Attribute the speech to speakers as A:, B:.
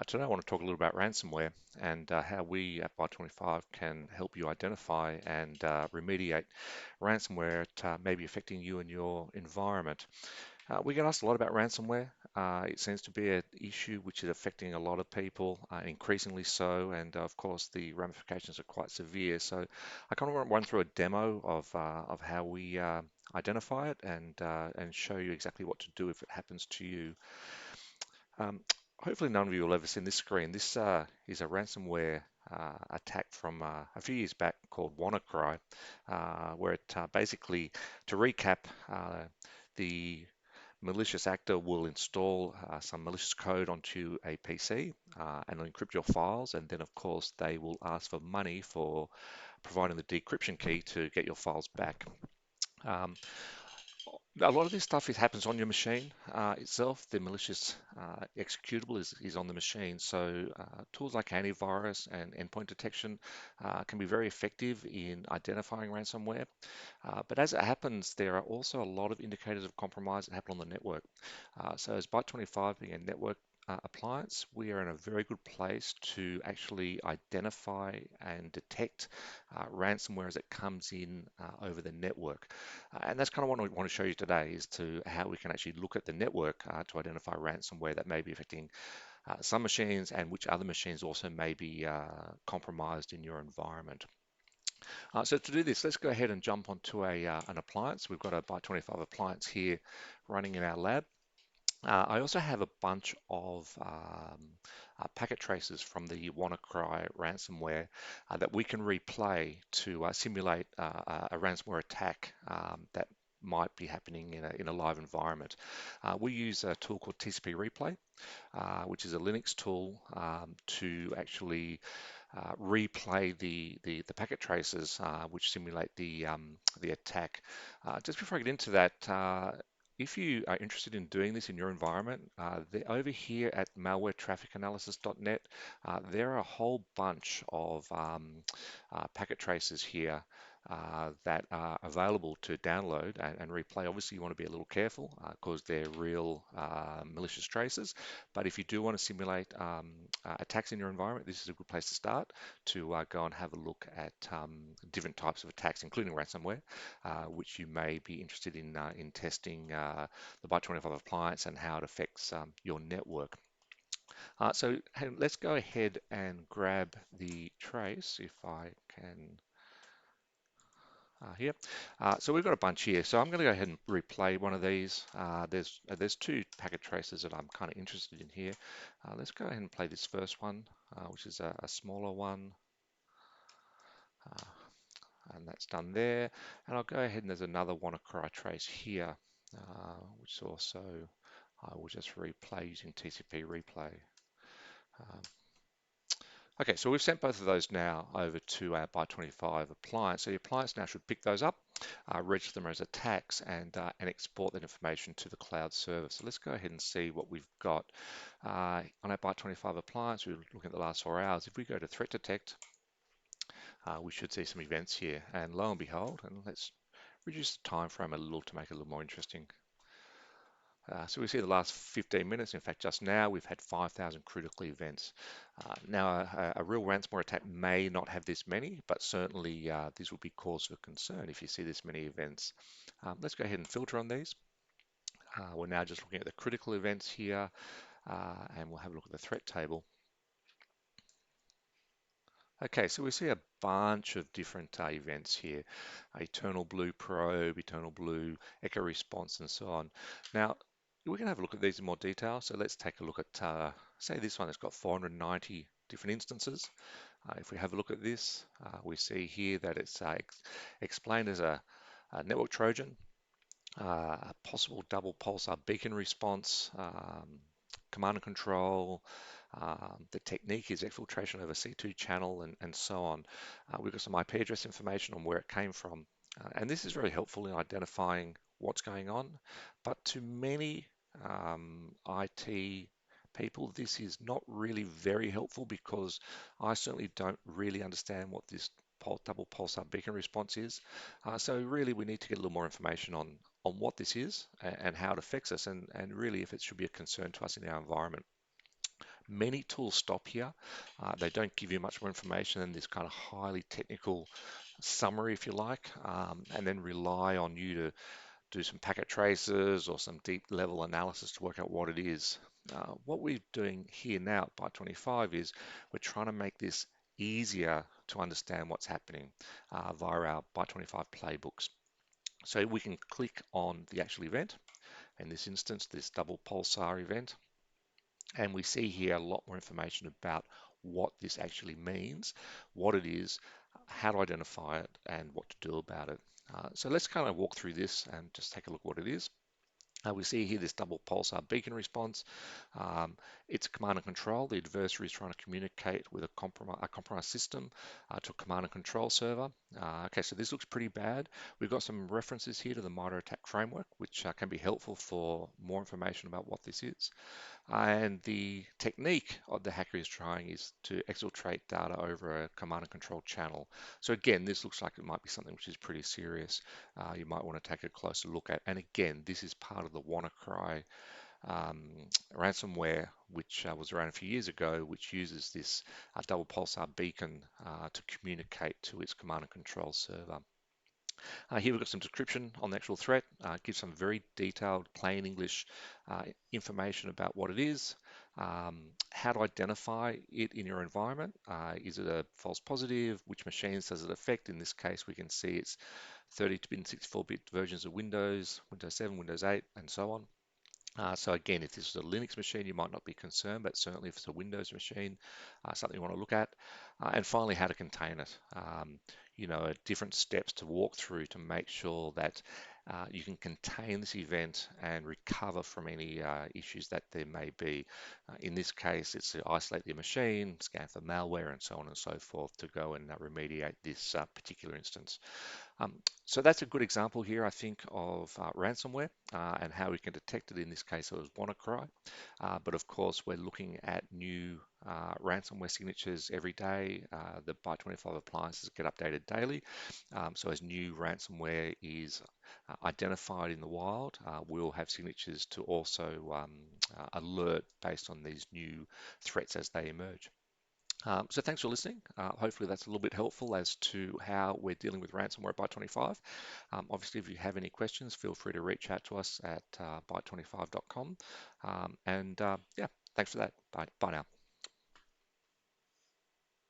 A: Today I want to talk a little about ransomware and how we at Byte25 can help you identify and remediate ransomware that may be affecting you and your environment. We get asked a lot about ransomware. It seems to be an issue which is affecting a lot of people, increasingly so, and of course the ramifications are quite severe. So I kind of want to run through a demo of how we identify it and show you exactly what to do if it happens to you. Um, Hopefully none of you will ever seen this screen. This is a ransomware attack from a few years back called WannaCry, where it basically, to recap, the malicious actor will install some malicious code onto a PC and encrypt your files, and then of course they will ask for money for providing the decryption key to get your files back. Um, a lot of this stuff happens on your machine itself. The malicious executable is on the machine. So tools like antivirus and endpoint detection can be very effective in identifying ransomware. But as it happens, there are also a lot of indicators of compromise that happen on the network. So as Byte25 being a network appliance, we are in a very good place to actually identify and detect ransomware as it comes in over the network. And that's kind of what I want to show you today is to how we can actually look at the network to identify ransomware that may be affecting some machines and which other machines also may be compromised in your environment. So to do this, let's go ahead and jump onto an appliance. We've got a Byte25 appliance here running in our lab. I also have a bunch of packet traces from the WannaCry ransomware that we can replay to simulate a ransomware attack that might be happening in a live environment. We use a tool called TCP Replay, which is a Linux tool to actually replay the packet traces which simulate the attack. Just before I get into that, if you are interested in doing this in your environment, over here at malwaretrafficanalysis.net, there are a whole bunch of packet traces here that are available to download and replay. Obviously, you want to be a little careful because they're real malicious traces. But if you do want to simulate attacks in your environment, this is a good place to start to go and have a look at different types of attacks, including ransomware, which you may be interested in testing the Byte25 appliance and how it affects your network. So hey, let's go ahead and grab the trace if I can here. So we've got a bunch here. So I'm going to go ahead and replay one of these. There's two packet traces that I'm kind of interested in here. Let's go ahead and play this first one, which is a smaller one. And that's done there. And I'll go ahead and there's another WannaCry trace here, which also I will just replay using TCP replay. Um, Okay, so we've sent both of those now over to our Byte25 appliance. So the appliance now should pick those up, register them as attacks, and export that information to the cloud server. So let's go ahead and see what we've got. On our Byte25 appliance, we're looking at the last 4 hours. If we go to threat detect, we should see some events here. And lo and behold, and let's reduce the time frame a little to make it a little more interesting. So we see the last 15 minutes, in fact, just now we've had 5,000 critical events. Now, a real ransomware attack may not have this many, but certainly this will be cause for concern if you see this many events. Let's go ahead and filter on these. We're now just looking at the critical events here, and we'll have a look at the threat table. Okay, so we see a bunch of different events here. Eternal Blue Probe, Eternal Blue Echo Response, and so on. Now, we can have a look at these in more detail. So let's take a look at, say this one has got 490 different instances. If we have a look at this, we see here that it's explained as a network Trojan, a possible double pulsar beacon response, command and control. The technique is exfiltration over C2 channel and so on. We've got some IP address information on where it came from. And this is very helpful in identifying what's going on. But to many IT people, this is not really very helpful because I certainly don't really understand what this double pulsar beacon response is. So really we need to get a little more information on what this is and how it affects us and really if it should be a concern to us in our environment. Many tools stop here. They don't give you much more information than this kind of highly technical summary, if you like, and then rely on you to do some packet traces or some deep level analysis to work out what it is. What we're doing here now at Byte25 is we're trying to make this easier to understand what's happening via our Byte25 playbooks. So we can click on the actual event, in this instance, this double pulsar event, and we see here a lot more information about what this actually means, what it is, how to identify it, and what to do about it. So let's kind of walk through this and just take a look at what it is. We see here this double pulsar beacon response. Um, it's command and control. The adversary is trying to communicate with a compromised system to a command and control server. Okay, so this looks pretty bad. We've got some references here to the MITRE ATT&CK framework, which can be helpful for more information about what this is. And the technique of the hacker is trying is to exfiltrate data over a command and control channel. So again, this looks like it might be something which is pretty serious. You might want to take a closer look at. And again, this is part of the WannaCry um, ransomware, which was around a few years ago, which uses this double pulsar beacon to communicate to its command and control server. Here we've got some description on the actual threat, gives some very detailed, plain English information about what it is, how to identify it in your environment. Is it a false positive? Which machines does it affect? In this case, we can see it's 32-bit and 64-bit versions of Windows, Windows 7, Windows 8, and so on. So again, if this is a Linux machine, you might not be concerned, but certainly if it's a Windows machine, something you want to look at. And finally, how to contain it. Different steps to walk through to make sure that you can contain this event and recover from any issues that there may be. In this case, it's to isolate your machine, scan for malware, and so on and so forth to go and remediate this particular instance. Um, so that's a good example here, I think, of ransomware and how we can detect it. In this case, it was WannaCry. But of course, we're looking at new ransomware signatures every day. The Byte25 appliances get updated daily. So as new ransomware is identified in the wild, we'll have signatures to also alert based on these new threats as they emerge. So thanks for listening. Hopefully that's a little bit helpful as to how we're dealing with ransomware at Byte25. Obviously, if you have any questions, feel free to reach out to us at byte25.com. Yeah, thanks for that. Bye now.